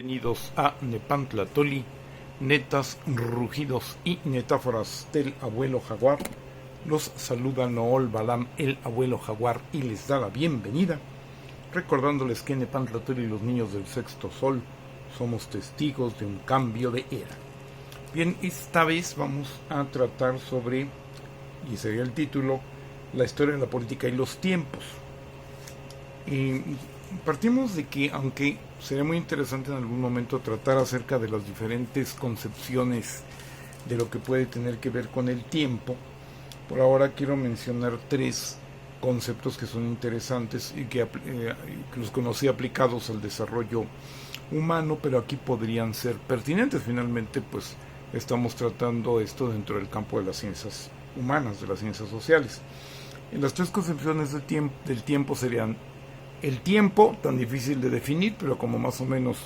Bienvenidos a Nepantlatoli, netas, rugidos y metáforas del abuelo jaguar. Los saluda Nool Balam, el abuelo jaguar, y les da la bienvenida, recordándoles que en Nepantlatoli y los niños del sexto sol somos testigos de un cambio de era. Bien, esta vez vamos a tratar sobre, y sería el título, la historia de la política y los tiempos. Partimos de que, aunque sería muy interesante en algún momento tratar acerca de las diferentes concepciones de lo que puede tener que ver con el tiempo, por ahora quiero mencionar tres conceptos que son interesantes y que los conocí aplicados al desarrollo humano, pero aquí podrían ser pertinentes. Finalmente, pues estamos tratando esto dentro del campo de las ciencias humanas, de las ciencias sociales. En las tres concepciones del tiempo serían el tiempo, tan difícil de definir, pero como más o menos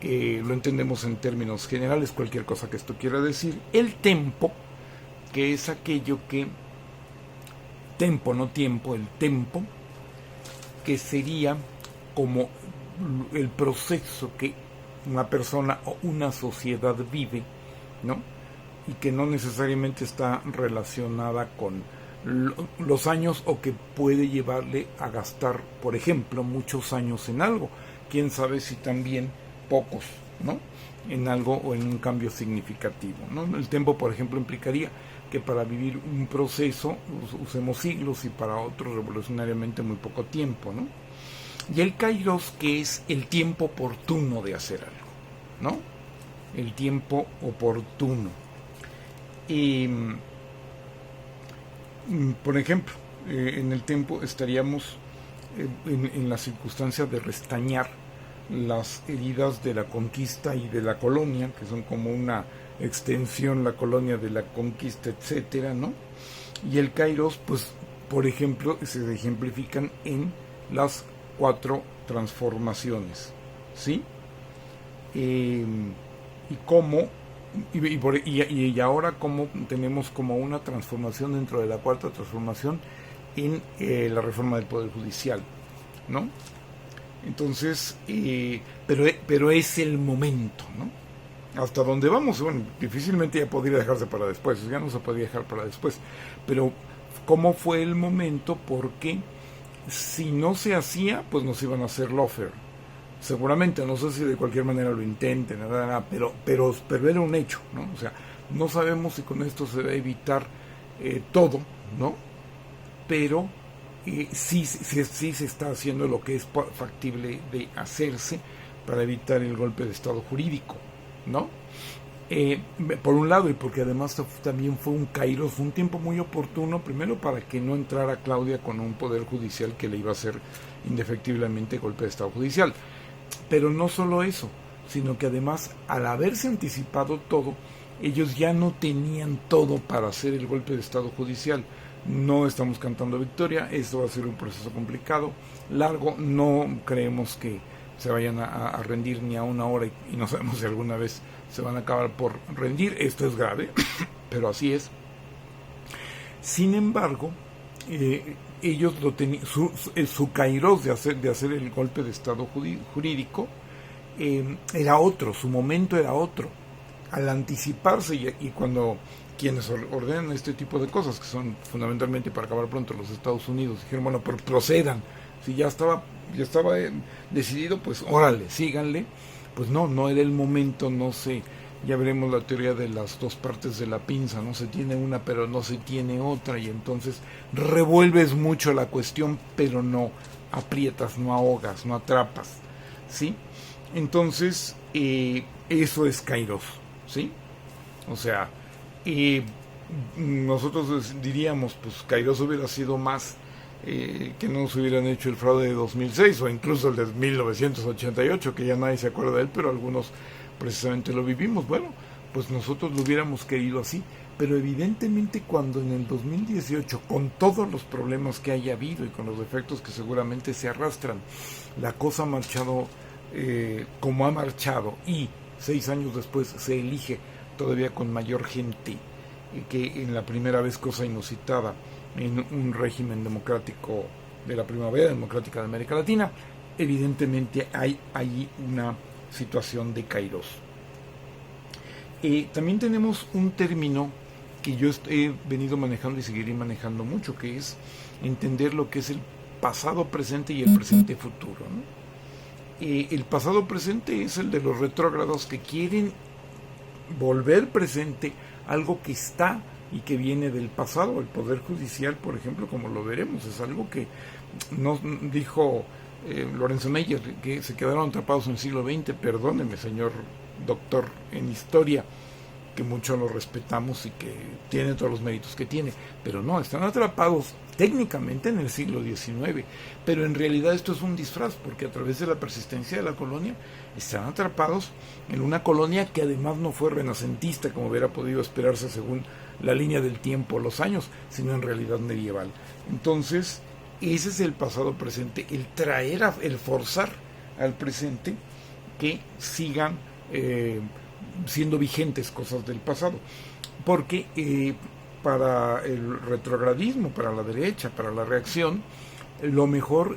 lo entendemos en términos generales, cualquier cosa que esto quiera decir. El tempo, que es aquello que, tempo, no tiempo, el tempo, que sería como el proceso que una persona o una sociedad vive, ¿no? Y que no necesariamente está relacionada con los años, o que puede llevarle a gastar, por ejemplo, muchos años en algo, quién sabe si también pocos, ¿no? En algo o en un cambio significativo, ¿no? El tiempo, por ejemplo, implicaría que para vivir un proceso usemos siglos y para otros revolucionariamente muy poco tiempo, ¿no? Y el kairos, que es el tiempo oportuno de hacer algo, ¿no? El tiempo oportuno. Por ejemplo, en el tiempo estaríamos en la circunstancia de restañar las heridas de la conquista y de la colonia, que son como una extensión, la colonia de la conquista, etcétera, ¿no? Y el kairos, pues, por ejemplo, se ejemplifican en las 4 transformaciones, ¿sí? Y cómo y ahora como tenemos como una transformación dentro de la cuarta transformación en la reforma del Poder Judicial, ¿no? Entonces, pero es el momento, ¿no? Hasta donde vamos, bueno, difícilmente ya podría dejarse para después, ya no se podría dejar para después, pero ¿cómo fue el momento? Porque si no se hacía, pues nos iban a hacer lawfare. Seguramente, no sé si de cualquier manera lo intenten, pero era un hecho, ¿no? O sea, no sabemos si con esto se va a evitar todo, ¿no? Pero sí se está haciendo lo que es factible de hacerse para evitar el golpe de estado jurídico, ¿no? Por un lado, y porque además también fue un kairos, un tiempo muy oportuno, primero para que no entrara Claudia con un poder judicial que le iba a hacer indefectiblemente golpe de estado judicial. Pero no solo eso, sino que además, al haberse anticipado todo, ellos ya no tenían todo para hacer el golpe de estado judicial. No estamos cantando victoria, esto va a ser un proceso complicado, largo, no creemos que se vayan a rendir ni a una hora, y no sabemos si alguna vez se van a acabar por rendir. Esto es grave, pero así es. Sin embargo, ellos lo tenían, su kairos de hacer el golpe de estado jurídico era otro, su momento era otro. Al anticiparse y cuando quienes ordenan este tipo de cosas, que son fundamentalmente para acabar pronto los Estados Unidos, dijeron, bueno, pero procedan, si ya estaba decidido, pues órale, síganle. Pues no era el momento, no sé. Ya veremos la teoría de las dos partes de la pinza, no se tiene una pero no se tiene otra, y entonces revuelves mucho la cuestión, pero no aprietas, no ahogas, no atrapas, ¿sí? Entonces, eso es kairos, ¿sí? O sea, nosotros diríamos, pues kairos hubiera sido más que no nos hubieran hecho el fraude de 2006 o incluso el de 1988, que ya nadie se acuerda de él, pero algunos precisamente lo vivimos. Bueno, pues nosotros lo hubiéramos querido así, pero evidentemente cuando en el 2018, con todos los problemas que haya habido y con los defectos que seguramente se arrastran, la cosa ha marchado como ha marchado, y 6 años después se elige todavía con mayor gente que en la primera vez, cosa inusitada en un régimen democrático de la primavera democrática de América Latina, evidentemente hay ahí una situación de Kairos. También tenemos un término que yo he venido manejando y seguiré manejando mucho, que es entender lo que es el pasado presente y el presente futuro, ¿no? El pasado presente es el de los retrógrados que quieren volver presente algo que está y que viene del pasado. El Poder Judicial, por ejemplo, como lo veremos, es algo que nos dijo Lorenzo Meyer, que se quedaron atrapados en el siglo XX. Perdóneme, señor doctor en historia, que mucho lo respetamos y que tiene todos los méritos que tiene, pero no, están atrapados técnicamente en el siglo XIX, pero en realidad esto es un disfraz, porque a través de la persistencia de la colonia están atrapados en una colonia que además no fue renacentista como hubiera podido esperarse según la línea del tiempo, los años, sino en realidad medieval. Entonces ese es el pasado presente, el traer, el forzar al presente que sigan siendo vigentes cosas del pasado, porque para el retrogradismo, para la derecha, para la reacción, lo mejor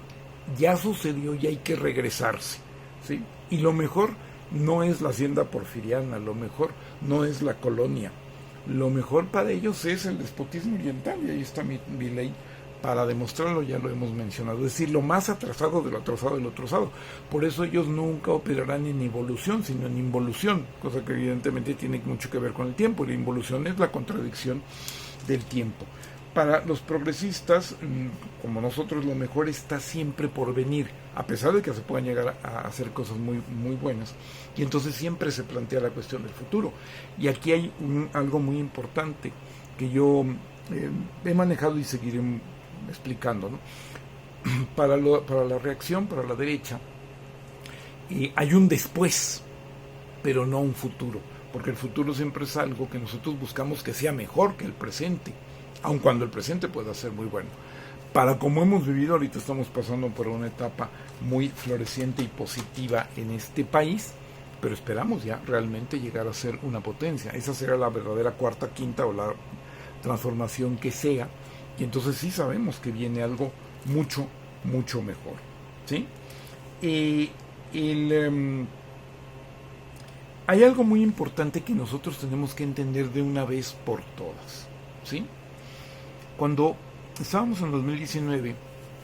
ya sucedió y hay que regresarse, ¿sí? Y lo mejor no es la hacienda porfiriana, lo mejor no es la colonia, lo mejor para ellos es el despotismo oriental, y ahí está mi ley para demostrarlo, ya lo hemos mencionado, es decir, lo más atrasado de lo atrasado de lo atrasado. Por eso ellos nunca operarán en evolución, sino en involución, cosa que evidentemente tiene mucho que ver con el tiempo, y la involución es la contradicción del tiempo. Para los progresistas, como nosotros, lo mejor está siempre por venir, a pesar de que se puedan llegar a hacer cosas muy, muy buenas, y entonces siempre se plantea la cuestión del futuro. Y aquí hay algo muy importante que yo he manejado y seguiré explicando, ¿no? Para la reacción, para la derecha, hay un después, pero no un futuro, porque el futuro siempre es algo que nosotros buscamos que sea mejor que el presente, aun cuando el presente pueda ser muy bueno. Para como hemos vivido, ahorita estamos pasando por una etapa muy floreciente y positiva en este país, pero esperamos ya realmente llegar a ser una potencia. Esa será la verdadera cuarta, quinta o la transformación que sea. Y entonces sí sabemos que viene algo mucho, mucho mejor, ¿sí? Hay algo muy importante que nosotros tenemos que entender de una vez por todas, ¿sí? Cuando estábamos en 2019,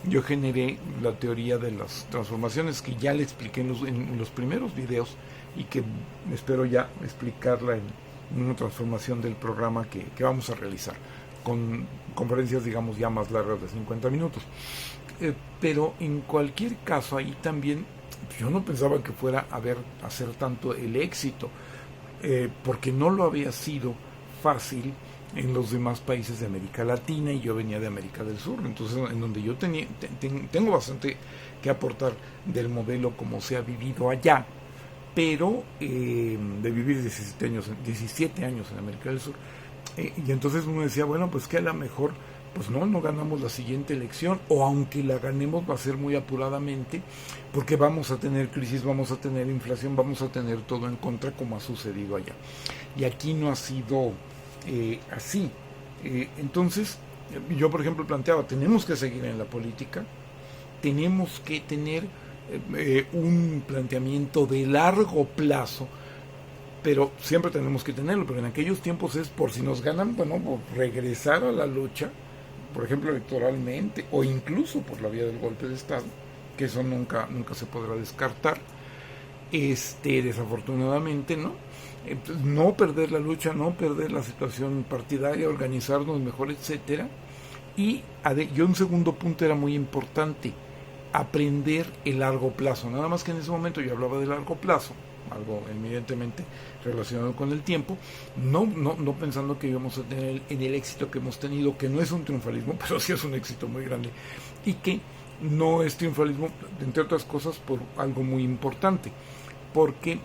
yo generé la teoría de las transformaciones que ya le expliqué en los primeros videos y que espero ya explicarla en una transformación del programa que vamos a realizar, con conferencias, digamos, ya más largas de 50 minutos. Pero en cualquier caso, ahí también yo no pensaba que fuera a ser tanto el éxito, porque no lo había sido fácil en los demás países de América Latina, y yo venía de América del Sur, entonces en donde yo tengo bastante que aportar del modelo como se ha vivido allá, pero de vivir 17 años en América del Sur. Y entonces uno decía, bueno, pues que a lo mejor pues no ganamos la siguiente elección, o aunque la ganemos va a ser muy apuradamente, porque vamos a tener crisis, vamos a tener inflación, vamos a tener todo en contra, como ha sucedido allá. Y aquí no ha sido así. Entonces yo, por ejemplo, planteaba, tenemos que seguir en la política, tenemos que tener un planteamiento de largo plazo, pero siempre tenemos que tenerlo, pero en aquellos tiempos es por si nos ganan, bueno, por regresar a la lucha, por ejemplo, electoralmente, o incluso por la vía del golpe de Estado, que eso nunca se podrá descartar, desafortunadamente, ¿no? Entonces, no perder la lucha, no perder la situación partidaria, organizarnos mejor, etcétera. Y un segundo punto era muy importante, aprender el largo plazo, nada más que en ese momento yo hablaba de largo plazo, algo evidentemente relacionado con el tiempo, no pensando que íbamos a tener en el éxito que hemos tenido, que no es un triunfalismo, pero sí es un éxito muy grande, y que no es triunfalismo, entre otras cosas, por algo muy importante, porque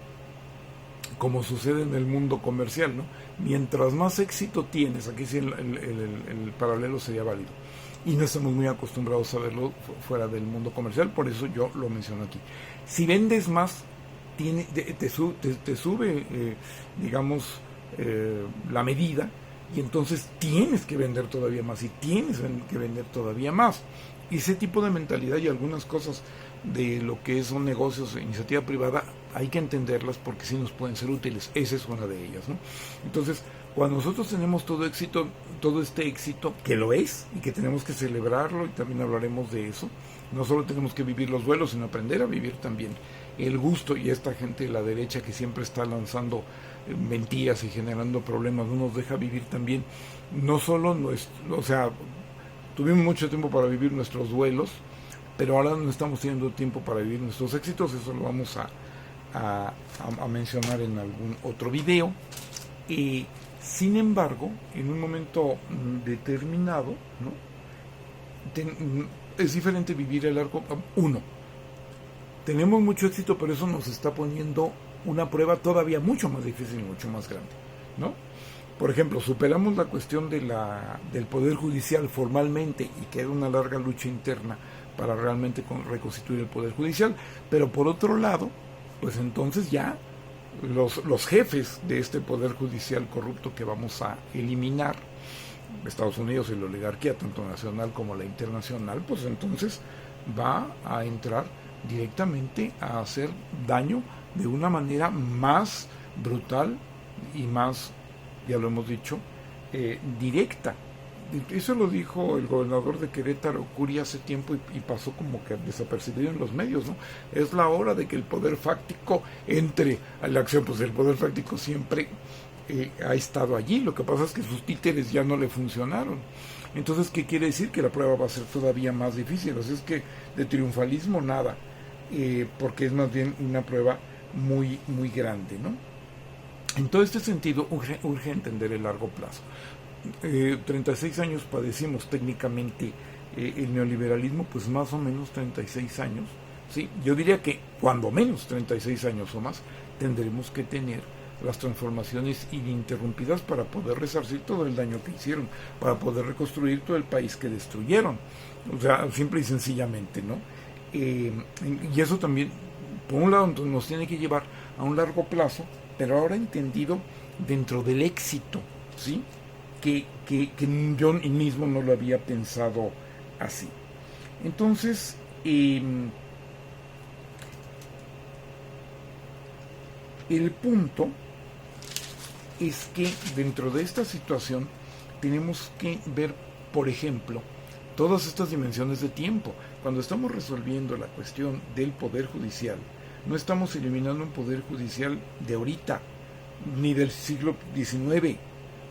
como sucede en el mundo comercial, ¿no? Mientras más éxito tienes, aquí sí el paralelo sería válido, y no estamos muy acostumbrados a verlo fuera del mundo comercial, por eso yo lo menciono aquí. Si vendes más, te sube, digamos, la medida, y entonces tienes que vender todavía más, y tienes que vender todavía más. Y ese tipo de mentalidad y algunas cosas de lo que son negocios e iniciativa privada hay que entenderlas porque sí nos pueden ser útiles. Esa es una de ellas, ¿no? Entonces, cuando nosotros tenemos todo este éxito, que lo es, y que tenemos que celebrarlo, y también hablaremos de eso, no solo tenemos que vivir los duelos, sino aprender a vivir también el gusto, y esta gente de la derecha que siempre está lanzando mentiras y generando problemas, no nos deja vivir también, no solo o sea, tuvimos mucho tiempo para vivir nuestros duelos, pero ahora no estamos teniendo tiempo para vivir nuestros éxitos. Eso lo vamos a mencionar en algún otro video. Y sin embargo, en un momento determinado, ¿no? Es diferente vivir el arco. Uno, tenemos mucho éxito, pero eso nos está poniendo una prueba todavía mucho más difícil y mucho más grande, ¿no? Por ejemplo, superamos la cuestión del Poder Judicial formalmente, y queda una larga lucha interna para realmente reconstituir el Poder Judicial, pero por otro lado, pues entonces ya los jefes de este Poder Judicial corrupto que vamos a eliminar, Estados Unidos y la oligarquía, tanto nacional como la internacional, pues entonces va a entrar directamente a hacer daño de una manera más brutal y más, ya lo hemos dicho, directa. Eso lo dijo el gobernador de Querétaro, Curi, hace tiempo, y pasó como que desapercibido en los medios, ¿no? Es la hora de que el poder fáctico entre a la acción. Pues el poder fáctico siempre ha estado allí, lo que pasa es que sus títeres ya no le funcionaron. Entonces, ¿qué quiere decir? Que la prueba va a ser todavía más difícil. Así es que de triunfalismo nada, porque es más bien una prueba muy, muy grande, ¿no? En todo este sentido, urge entender el largo plazo. 36 años padecimos técnicamente el neoliberalismo, pues más o menos 36 años, ¿sí? Yo diría que cuando menos 36 años o más tendremos que tener las transformaciones ininterrumpidas para poder resarcir todo el daño que hicieron, para poder reconstruir todo el país que destruyeron, o sea, simple y sencillamente, ¿no? Y eso también, por un lado, nos tiene que llevar a un largo plazo, pero ahora entendido dentro del éxito, ¿sí? Que yo mismo no lo había pensado así. Entonces, el punto es que dentro de esta situación tenemos que ver, por ejemplo, todas estas dimensiones de tiempo. Cuando estamos resolviendo la cuestión del Poder Judicial, no estamos eliminando un Poder Judicial de ahorita, ni del siglo XIX,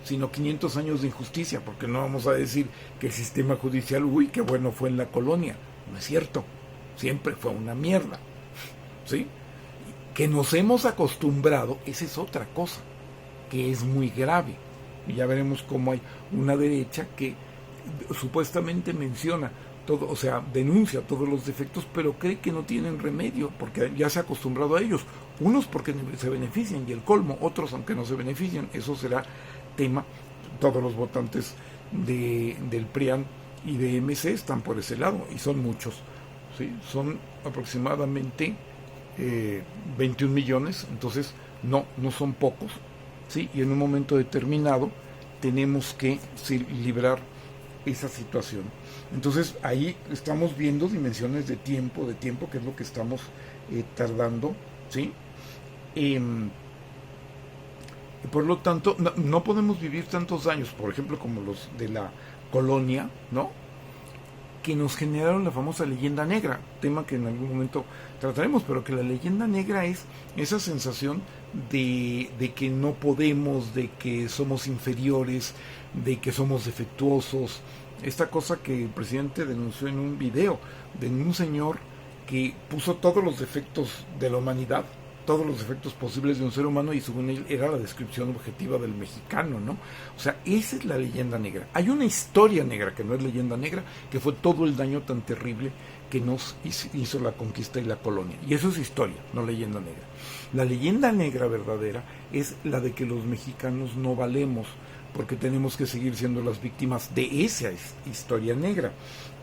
sino 500 años de injusticia, porque no vamos a decir que el sistema judicial, uy, qué bueno fue en la colonia. No es cierto, siempre fue una mierda, ¿sí? Que nos hemos acostumbrado, esa es otra cosa, que es muy grave. Y ya veremos cómo hay una derecha que supuestamente menciona todo, o sea, denuncia todos los defectos, pero cree que no tienen remedio, porque ya se ha acostumbrado a ellos. Unos porque se benefician, y el colmo, otros aunque no se benefician. Eso será tema. Todos los votantes del PRIAN y de MC están por ese lado, y son muchos, ¿sí? Son aproximadamente 21 millones, entonces no son pocos, ¿sí? Y en un momento determinado tenemos que librar esa situación. Entonces ahí estamos viendo dimensiones de tiempo, que es lo que estamos tardando, ¿sí? Por lo tanto, no podemos vivir tantos años, por ejemplo, como los de la colonia, ¿no? Que nos generaron la famosa leyenda negra, tema que en algún momento trataremos, pero que la leyenda negra es esa sensación de que no podemos, de que somos inferiores, de que somos defectuosos. Esta cosa que el presidente denunció en un video de un señor que puso todos los defectos de la humanidad, todos los defectos posibles de un ser humano, y según él era la descripción objetiva del mexicano, ¿no? O sea, esa es la leyenda negra. Hay una historia negra que no es leyenda negra, que fue todo el daño tan terrible que nos hizo la conquista y la colonia. Y eso es historia, no leyenda negra. La leyenda negra verdadera es la de que los mexicanos no valemos, porque tenemos que seguir siendo las víctimas de esa historia negra.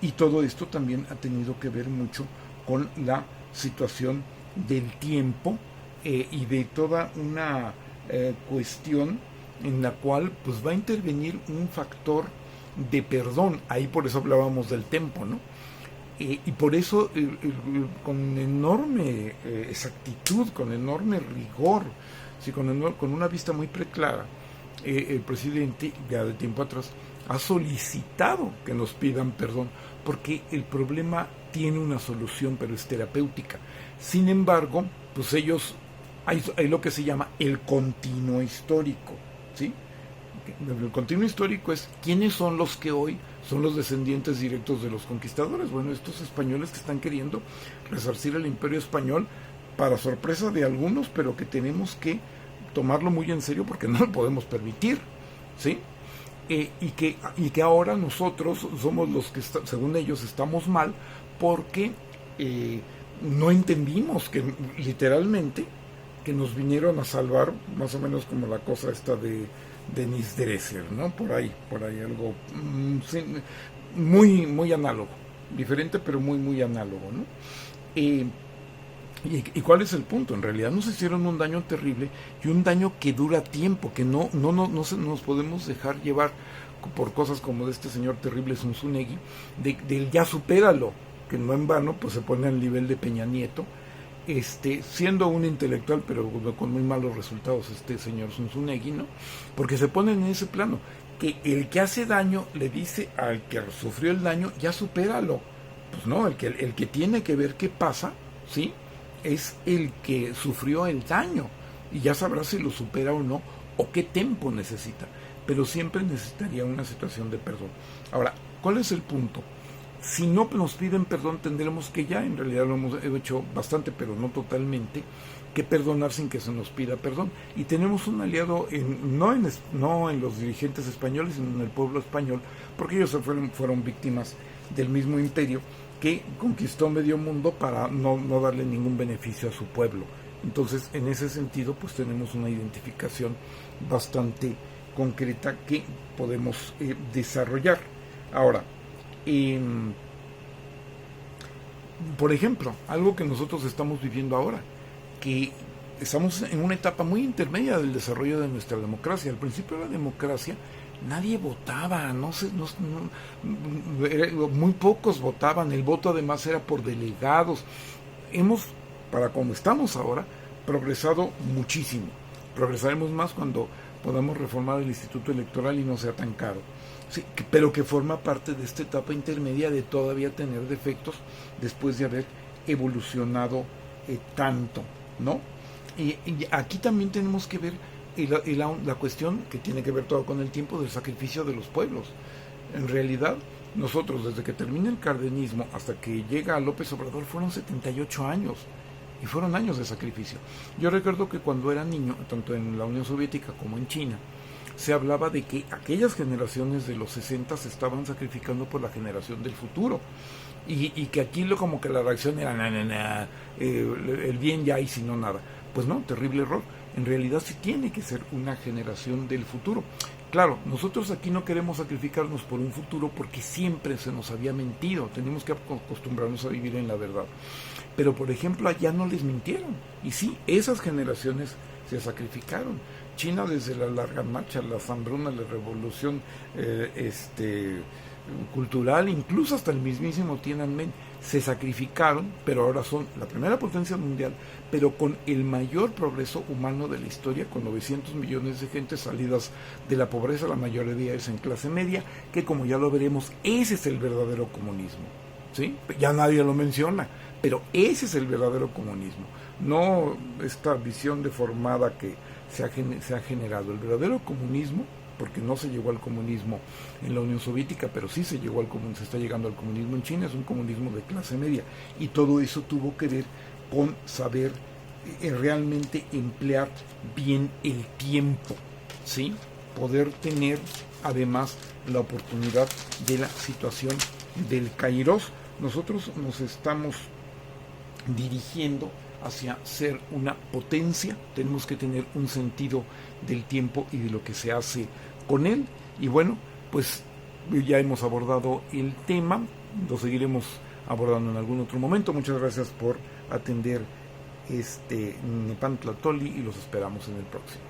Y todo esto también ha tenido que ver mucho con la situación del tiempo, y de toda una cuestión en la cual pues va a intervenir un factor de perdón. Ahí por eso hablábamos del tempo, ¿no? Y por eso, con enorme exactitud, con enorme rigor, sí, con una vista muy preclara, el presidente, ya de tiempo atrás, ha solicitado que nos pidan perdón, porque el problema tiene una solución, pero es terapéutica. Sin embargo, pues ellos, hay lo que se llama el continuo histórico, ¿sí? El continuo histórico es quiénes son los que hoy son los descendientes directos de los conquistadores. Bueno, estos españoles que están queriendo resarcir el imperio español, para sorpresa de algunos, pero que tenemos que tomarlo muy en serio porque no lo podemos permitir, ¿sí? Y que ahora nosotros somos los que, según ellos, estamos mal porque no entendimos que literalmente que nos vinieron a salvar, más o menos como la cosa esta de Denis Dresser, ¿no? Por ahí algo muy, muy análogo, diferente pero muy, muy análogo, ¿no? ¿Y cuál es el punto? En realidad nos hicieron un daño terrible y un daño que dura tiempo, que no nos podemos dejar llevar por cosas como de este señor terrible Zunzunegui, del ya supéralo, que no en vano pues se pone al nivel de Peña Nieto, siendo un intelectual pero con muy malos resultados este señor Zunzunegui, ¿no? Porque se ponen en ese plano, que el que hace daño le dice al que sufrió el daño, ya supéralo. Pues no, el que tiene que ver qué pasa, ¿sí?, es el que sufrió el daño y ya sabrá si lo supera o no, o qué tiempo necesita, pero siempre necesitaría una situación de perdón. Ahora, ¿cuál es el punto? Si no nos piden perdón, tendremos que, ya en realidad lo hemos hecho bastante, pero no totalmente, que perdonar sin que se nos pida perdón. Y tenemos un aliado no en los dirigentes españoles, sino en el pueblo español, porque ellos fueron víctimas del mismo imperio que conquistó medio mundo para no darle ningún beneficio a su pueblo. Entonces, en ese sentido, pues tenemos una identificación bastante concreta que podemos desarrollar. Ahora, por ejemplo, algo que nosotros estamos viviendo ahora, que estamos en una etapa muy intermedia del desarrollo de nuestra democracia. Al principio de la democracia nadie votaba, muy pocos votaban, el voto además era por delegados. Hemos, para como estamos ahora, progresado muchísimo. Progresaremos más cuando podamos reformar el Instituto Electoral y no sea tan caro. Sí, pero que forma parte de esta etapa intermedia de todavía tener defectos después de haber evolucionado tanto, ¿no? Y aquí también tenemos que ver la cuestión que tiene que ver todo con el tiempo del sacrificio de los pueblos. En realidad, nosotros desde que termina el cardenismo hasta que llega a López Obrador fueron 78 años. Y fueron años de sacrificio. Yo recuerdo que cuando era niño, tanto en la Unión Soviética como en China, se hablaba de que aquellas generaciones de los 60 se estaban sacrificando por la generación del futuro. Y que aquí como que la reacción era el bien ya y si no nada. Pues no, terrible error. En realidad sí tiene que ser una generación del futuro. Claro, nosotros aquí no queremos sacrificarnos por un futuro porque siempre se nos había mentido. Tenemos que acostumbrarnos a vivir en la verdad. Pero por ejemplo allá no les mintieron. Y sí, esas generaciones se sacrificaron. China desde la larga marcha, la hambruna, la revolución cultural, incluso hasta el mismísimo Tiananmen, se sacrificaron, pero ahora son la primera potencia mundial, pero con el mayor progreso humano de la historia, con 900 millones de gente salidas de la pobreza, la mayoría de ellas en clase media, que como ya lo veremos, ese es el verdadero comunismo, ¿sí? Ya nadie lo menciona, pero ese es el verdadero comunismo, no esta visión deformada que se ha generado. El verdadero comunismo, porque no se llegó al comunismo en la Unión Soviética, pero sí se está llegando al comunismo en China, es un comunismo de clase media, y todo eso tuvo que ver con saber realmente emplear bien el tiempo, ¿sí? Poder tener además la oportunidad de la situación del kairos. Nosotros nos estamos dirigiendo hacia ser una potencia, tenemos que tener un sentido del tiempo y de lo que se hace con él. Y bueno, pues ya hemos abordado el tema, lo seguiremos abordando en algún otro momento. Muchas gracias por atender Nepantla Toli y los esperamos en el próximo.